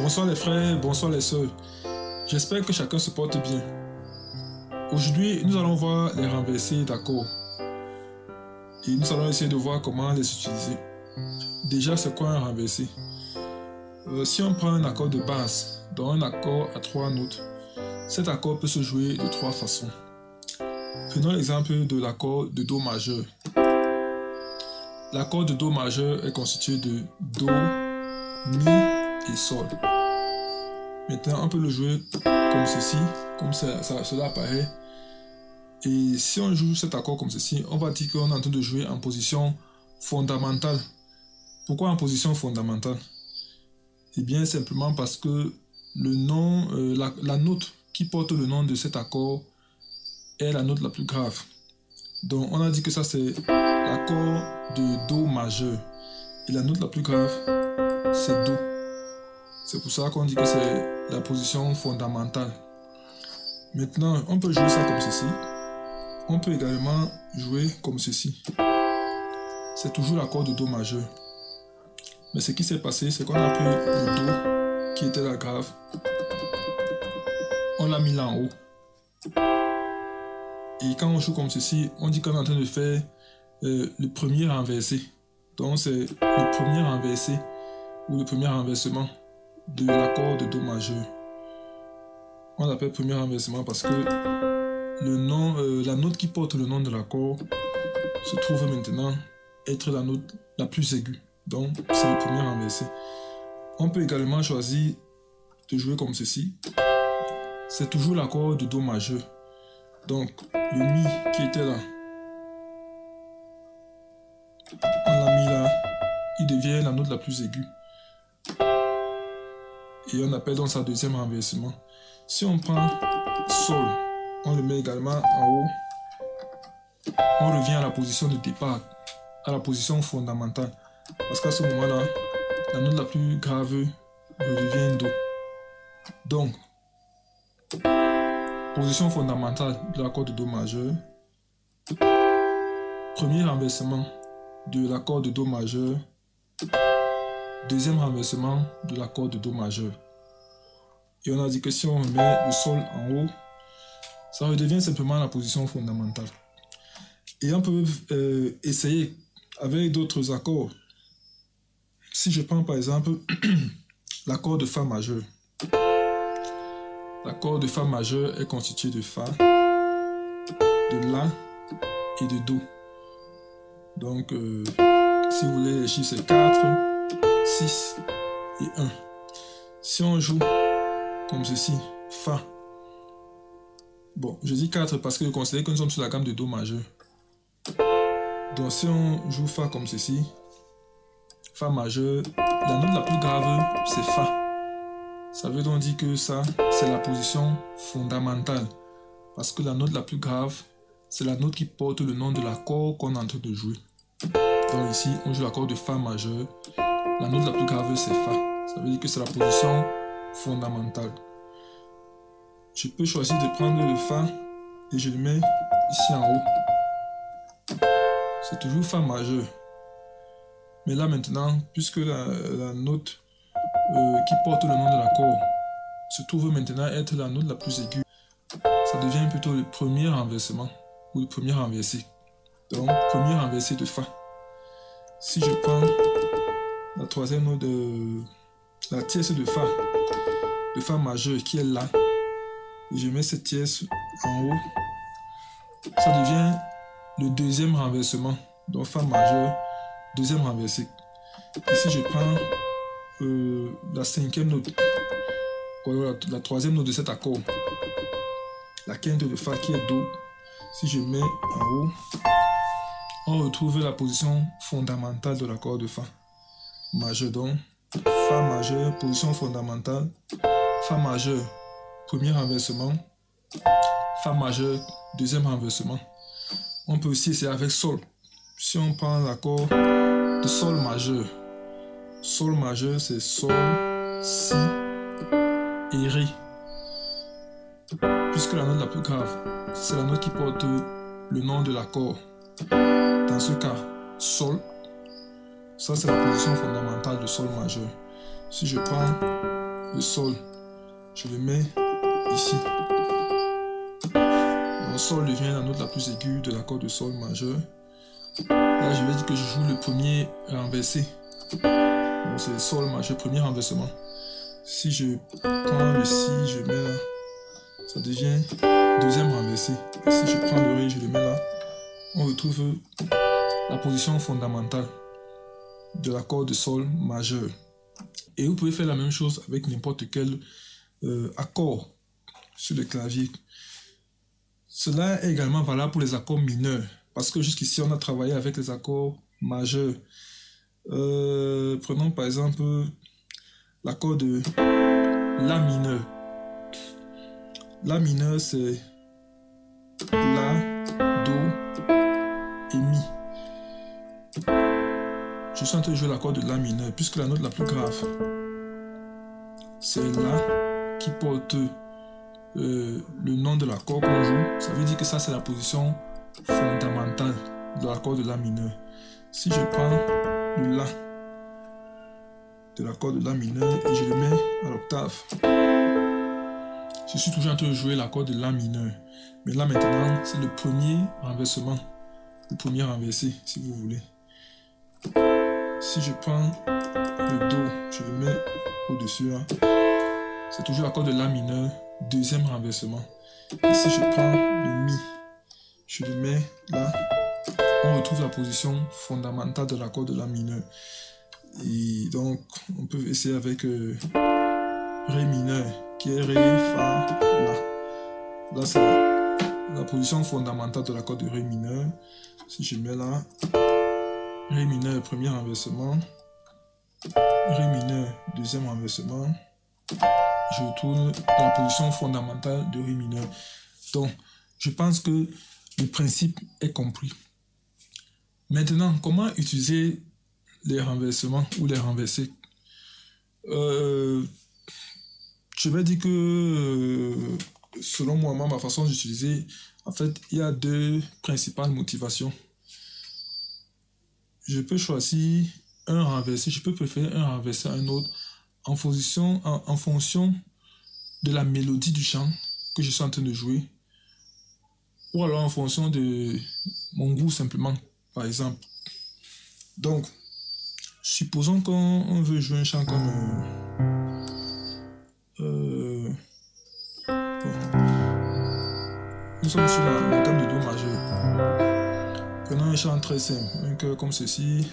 Bonsoir les frères, bonsoir les sœurs. J'espère que chacun se porte bien. Aujourd'hui, nous allons voir les renversés d'accords. Et nous allons essayer de voir comment les utiliser. Déjà, c'est quoi un renversé? Si on prend un accord de base, dans un accord à 3 notes, cet accord peut se jouer de 3 façons. Prenons l'exemple de l'accord de Do majeur. L'accord de Do majeur est constitué de Do, Mi et Sol. Maintenant, on peut le jouer comme ceci, comme cela apparaît. Et si on joue cet accord comme ceci, on va dire qu'on est en train de jouer en position fondamentale. Pourquoi en position fondamentale? Eh bien, simplement parce que le nom, la note qui porte le nom de cet accord est la note la plus grave. Donc, on a dit que ça, c'est l'accord de Do majeur. Et la note la plus grave, c'est Do. C'est pour ça qu'on dit que c'est la position fondamentale. Maintenant, on peut jouer ça comme ceci. On peut également jouer comme ceci. C'est toujours l'accord de Do majeur. Mais ce qui s'est passé, c'est qu'on a pris le Do, qui était la grave. On l'a mis là en haut. Et quand on joue comme ceci, on dit qu'on est en train de faire le premier renversé. Donc c'est le premier renversé ou le premier renversement de l'accord de Do majeur. On l'appelle premier renversement parce que le nom, la note qui porte le nom de l'accord se trouve maintenant être la note la plus aiguë. Donc c'est le premier renversé. On peut également choisir de jouer comme ceci. C'est toujours l'accord de Do majeur. Donc le Mi qui était là, on l'a mis là, il devient la note la plus aiguë. Et on appelle donc ça deuxième renversement. Si on prend Sol, on le met également en haut. On revient à la position de départ, à la position fondamentale. Parce qu'à ce moment-là, la note la plus grave redevient Do. Donc, position fondamentale de l'accord de Do majeur. Premier renversement de l'accord de Do majeur. Deuxième renversement de l'accord de Do majeur. Et on a dit que si on met le Sol en haut, ça redevient simplement la position fondamentale. Et on peut essayer avec d'autres accords. Si je prends par exemple l'accord de Fa majeur. L'accord de Fa majeur est constitué de Fa, de La et de Do. Donc, si vous voulez, les chiffres c'est 4, 6 et 1. Si on joue comme ceci, Fa. Bon, je dis 4 parce que je considère que nous sommes sur la gamme de Do majeur. Donc, si on joue Fa comme ceci, Fa majeur, la note la plus grave, c'est Fa. Ça veut donc dire que ça, c'est la position fondamentale. Parce que la note la plus grave, c'est la note qui porte le nom de l'accord qu'on est en train de jouer. Donc ici, on joue l'accord de Fa majeur. La note la plus grave, c'est Fa. Ça veut dire que c'est la position fondamentale. Je peux choisir de prendre le Fa et je le mets ici en haut. C'est toujours Fa majeur. Mais là maintenant, puisque la note qui porte le nom de l'accord se trouve maintenant être la note la plus aiguë, ça devient plutôt le premier renversement ou le premier renversé. Donc, premier renversé de Fa. Si je prends la troisième note de la tierce de Fa majeur qui est là, et je mets cette tierce en haut, ça devient le deuxième renversement. Donc Fa majeur, deuxième renversé. Et si je prends la cinquième note, la troisième note de cet accord, la quinte de Fa qui est Do, si je mets en haut, on retrouve la position fondamentale de l'accord de Fa majeur. Donc Fa majeur, position fondamentale, Fa majeur, premier renversement, Fa majeur, deuxième renversement. On peut aussi essayer avec Sol. Si on prend l'accord de Sol majeur, Sol majeur c'est Sol, Si et Ré. Puisque la note la plus grave, c'est la note qui porte le nom de l'accord. Dans ce cas, Sol, ça c'est la position fondamentale de Sol majeur. Si je prends le sol, je le mets ici. Donc sol devient la note la plus aiguë de l'accord de sol majeur. Là, je vais dire que je joue le premier renversé. Donc c'est sol majeur, premier renversement. Si je prends le si, je mets là, ça devient deuxième renversé. Et si je prends le ré, je le mets là, on retrouve la position fondamentale de l'accord de sol majeur. Et vous pouvez faire la même chose avec n'importe quel accord sur le clavier. Cela est également valable pour les accords mineurs, parce que jusqu'ici on a travaillé avec les accords majeurs. Prenons par exemple l'accord de La mineur. La mineur c'est La, Do et Mi. Je suis en train de jouer l'accord de La mineur, puisque la note la plus grave, c'est La qui porte le nom de l'accord qu'on joue. Ça veut dire que ça, c'est la position fondamentale de l'accord de La mineur. Si je prends le La de l'accord de La mineur et je le mets à l'octave, je suis toujours en train de jouer l'accord de La mineur. Mais là, maintenant, c'est le premier renversement, le premier renversé, si vous voulez. Si je prends le Do, je le mets au-dessus là, c'est toujours l'accord de La mineur, deuxième renversement. Et si je prends le Mi, je le mets là, on retrouve la position fondamentale de l'accord de La mineur. Et donc, on peut essayer avec Ré mineur, qui est Ré, Fa, La. Là, c'est la position fondamentale de l'accord de Ré mineur. Si je mets là, Ré mineur, premier renversement, Ré mineur, deuxième renversement, je retourne à la position fondamentale de Ré mineur. Donc, je pense que le principe est compris. Maintenant, comment utiliser les renversements ou les renversés? Je vais dire que, selon moi, ma façon d'utiliser, en fait, il y a deux principales motivations. Je peux choisir un renversé, je peux préférer un renversé à un autre en fonction de la mélodie du chant que je suis en train de jouer, ou alors en fonction de mon goût simplement, par exemple. Donc, supposons qu'on veut jouer un chant comme nous sommes sur la gamme de Do majeur. Prenons un chant très simple, un chœur comme ceci.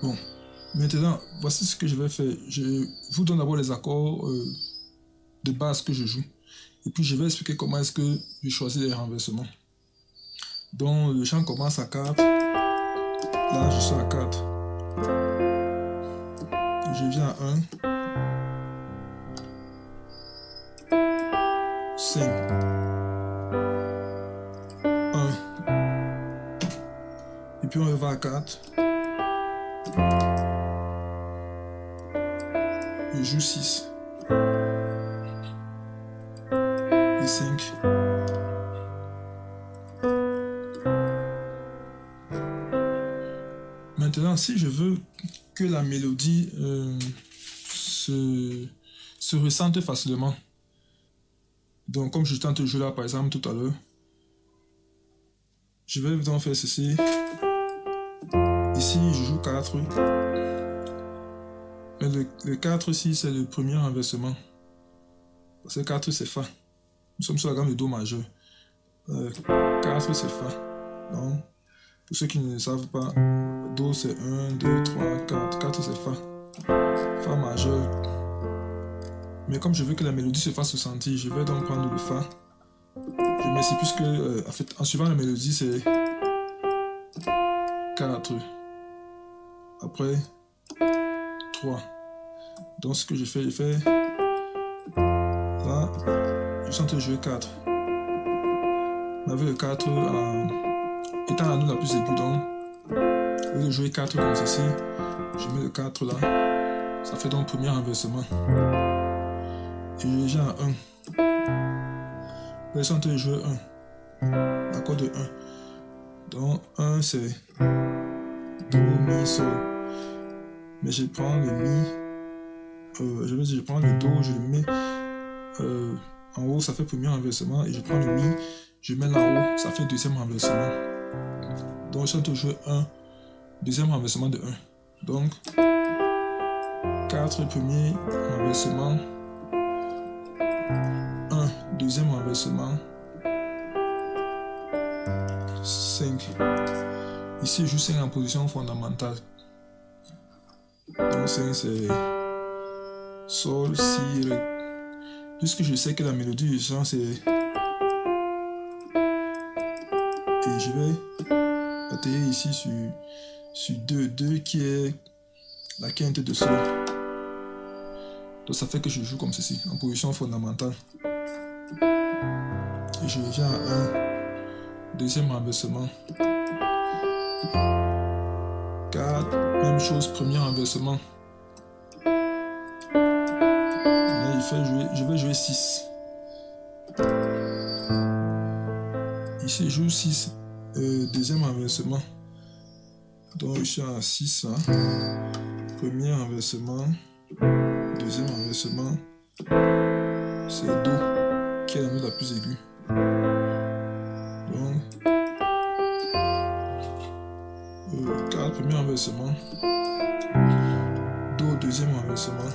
Bon, maintenant, voici ce que je vais faire. Je vous donne d'abord les accords de base que je joue. Et puis, je vais expliquer comment est-ce que je choisis les renversements. Donc, le chant commence à 4. Là, je suis à 4. Je viens à 1. 5. 1. Et puis, on va à 4. Je joue 6 et 5. Maintenant, si je veux que la mélodie se ressente facilement, donc comme je tente de jouer là par exemple tout à l'heure, je vais donc faire ceci. Ici, je joue 4. Mais le 4 ici, c'est le premier renversement. Parce que 4, c'est Fa. Nous sommes sur la gamme de Do majeur. 4, c'est Fa. Donc, pour ceux qui ne savent pas, Do, c'est 1, 2, 3, 4. 4, c'est Fa. Fa majeur. Mais comme je veux que la mélodie se fasse ressentir, je vais donc prendre le Fa. Je mets ici, puisque, en fait, en suivant la mélodie, c'est 4. Après, 3. Donc ce que je fais là, je suis en train de jouer 4. avait le 4 étant la note la plus aiguë. Donc, au lieu de jouer 4 comme ceci, je mets le 4 là. Ça fait donc premier renversement. Et je viens à 1. Là, je suis en train de jouer 1. L'accord de 1. Donc, 1 c'est Do, Mi, Sol. Mais je prends le Mi. Je prends le Do, je le mets en haut, ça fait premier renversement. Et je prends le Mi, je mets là haut, ça fait deuxième renversement. Donc, je suis en train de jouer 1. Deuxième renversement de 1. Donc, 4 premier renversement. 1 deuxième renversement. 5. Ici, je joue 5 en position fondamentale. Donc 5 c'est Sol, Si, Ré. Puisque je sais que la mélodie du chant c'est... Et je vais atterrir ici sur 2. 2 qui est la quinte de Sol. Donc ça fait que je joue comme ceci, en position fondamentale. Et je viens à 1. Deuxième renversement. 4. Même chose, premier renversement. Là, je vais jouer 6. Ici, je joue 6. Deuxième renversement. Donc, je suis à 6. Hein. Premier renversement. Deuxième renversement. C'est Do, qui est la note la plus aiguë. Donc, 4, premier renversement. Do, deuxième renversement.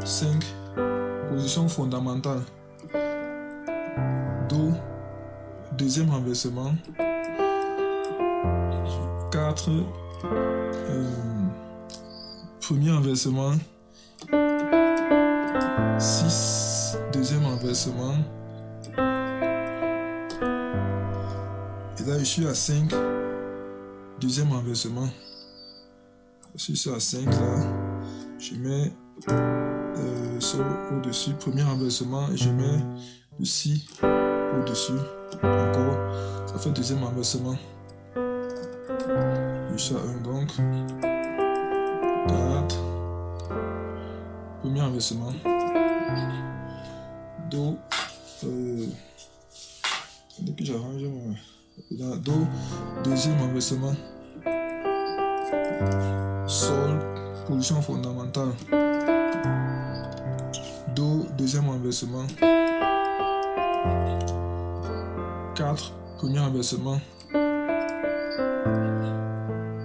5, position fondamentale. Do, deuxième renversement. 4, premier renversement. 6, deuxième renversement. Et là, je suis à 5. Deuxième renversement. Si je suis à 5 là, je mets Sol au-dessus, premier renversement, et je mets le Si au-dessus. Encore, ça fait deuxième renversement. Je suis à 1 donc. 4. Premier renversement. Do. Dès que j'arrange Do, deuxième renversement. Sol, position fondamentale. Do, deuxième renversement. 4, premier renversement.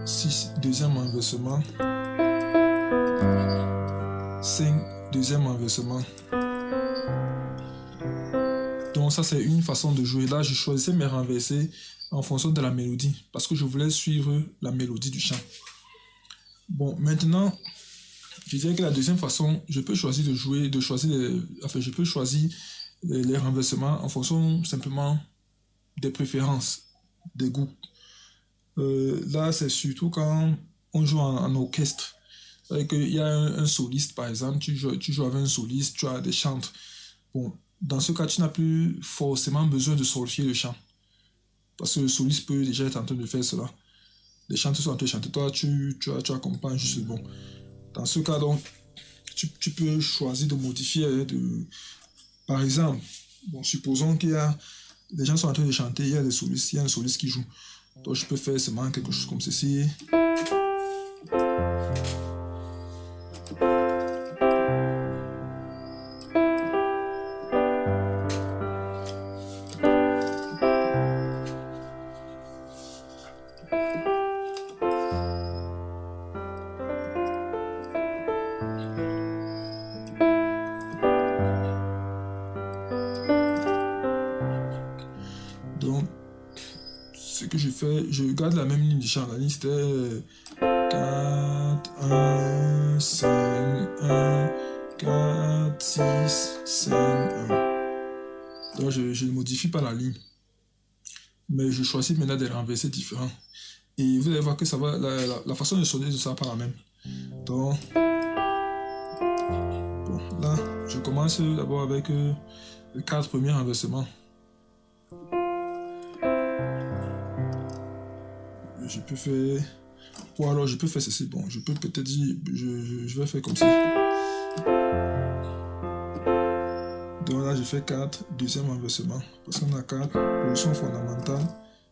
6, deuxième renversement. 5, deuxième renversement. Donc ça c'est une façon de jouer. Là je choisissais mes renversés en fonction de la mélodie parce que je voulais suivre la mélodie du chant. Bon, maintenant je dirais que la deuxième façon, je peux choisir de jouer, je peux choisir les renversements en fonction simplement des préférences, des goûts. Là c'est surtout quand on joue en orchestre. Il y a un soliste par exemple, tu joues avec un soliste, tu as des chantres. Bon, dans ce cas, tu n'as plus forcément besoin de solfier le chant. Parce que le soliste peut déjà être en train de faire cela. Les chanteurs sont en train de chanter, toi tu accompagnes juste bon. Dans ce cas, donc, tu peux choisir de modifier. Par exemple, bon, supposons qu'il y a des gens sont en train de chanter, il y a un soliste qui joue. Donc je peux faire seulement quelque chose comme ceci. Donc, ce que je fais, je garde la même ligne du chant. La ligne c'était 4, 1, 5, 1, 4, 6, 5, 1. Donc, je ne modifie pas la ligne. Mais je choisis maintenant des renversés différents. Et vous allez voir que ça va, la façon de sonner ne sera pas la même. Donc, bon, là, je commence d'abord avec les 4 premiers renversements. je peux faire... Ou alors je peux faire ceci. Bon, je peux peut-être dire... Je vais faire comme ça. Donc là, je fais 4, deuxième renversement. Parce qu'on a 4, position fondamentale,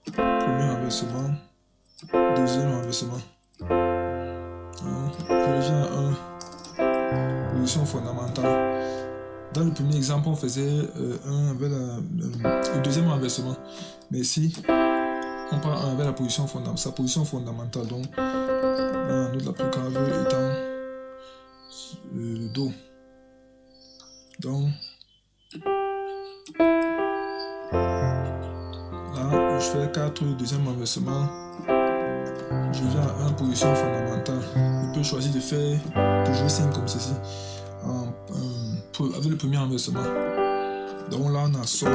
premier renversement, deuxième renversement. Donc, je reviens à 1, position fondamentale. Dans le premier exemple, on faisait 1 avec le deuxième renversement. Mais ici, on prend 1 avec sa position fondamentale. Donc, la note la plus grave étant le Do. Donc, là, je fais 4, deuxième renversement. Je viens à 1, position fondamentale. Je peux choisir de jouer signe comme ceci. Avec le premier renversement. Donc là, on a Sol.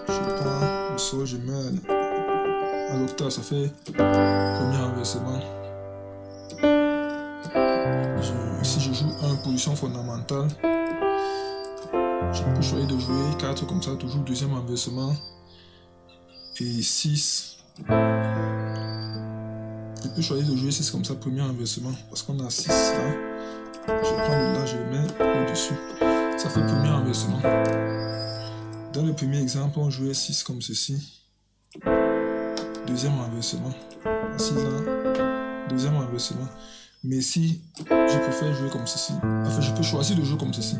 Je prends le Sol, je mets à l'octave, ça fait premier renversement. Ici, je joue 1, position fondamentale. Je peux choisir de jouer 4 comme ça, toujours deuxième renversement. Et 6. Je peux choisir de jouer 6 comme ça, premier renversement. Parce qu'on a 6 là. Je prends le La, je le mets au-dessus. Ça fait premier renversement. Dans le premier exemple, on jouait 6 comme ceci. Deuxième renversement. Ici, là, deuxième renversement. Mais si je préfère jouer comme ceci, enfin, je peux choisir de jouer comme ceci.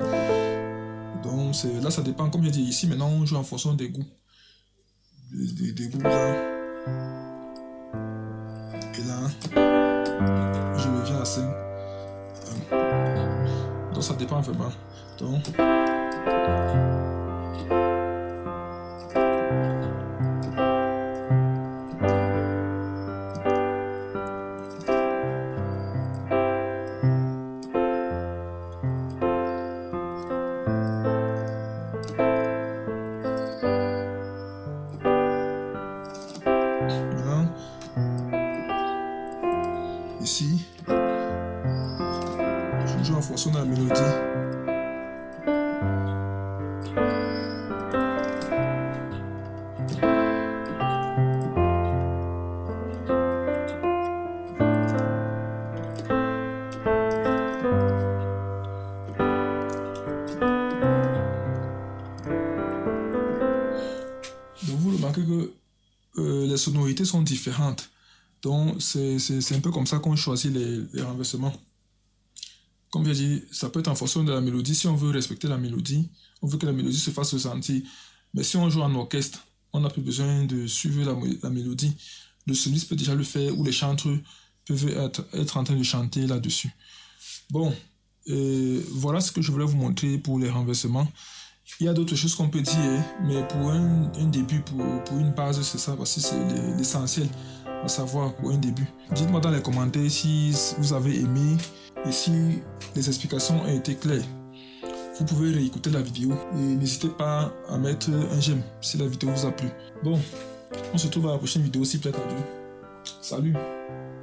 Donc, là, ça dépend. Comme je dis ici, maintenant, on joue en fonction des goûts. Des goûts, là. Et là, je reviens à 5. Donc ça dépend vraiment. Donc maintenant, ici, je joue en fonction de la mélodie. Donc vous remarquez que les sonorités sont différentes. Donc c'est un peu comme ça qu'on choisit les renversements. Comme je dis, ça peut être en fonction de la mélodie. Si on veut respecter la mélodie, on veut que la mélodie se fasse ressentir. Mais si on joue en orchestre, on n'a plus besoin de suivre la mélodie. Le soliste peut déjà le faire, ou les chanteurs peuvent être en train de chanter là-dessus. Bon, voilà ce que je voulais vous montrer pour les renversements. Il y a d'autres choses qu'on peut dire, mais pour un début, pour une base, c'est ça. Voici, c'est l'essentiel à savoir pour un début. Dites-moi dans les commentaires si vous avez aimé et si les explications ont été claires. Vous pouvez réécouter la vidéo et n'hésitez pas à mettre un j'aime si la vidéo vous a plu. Bon, on se retrouve à la prochaine vidéo si plaît à Dieu. Salut!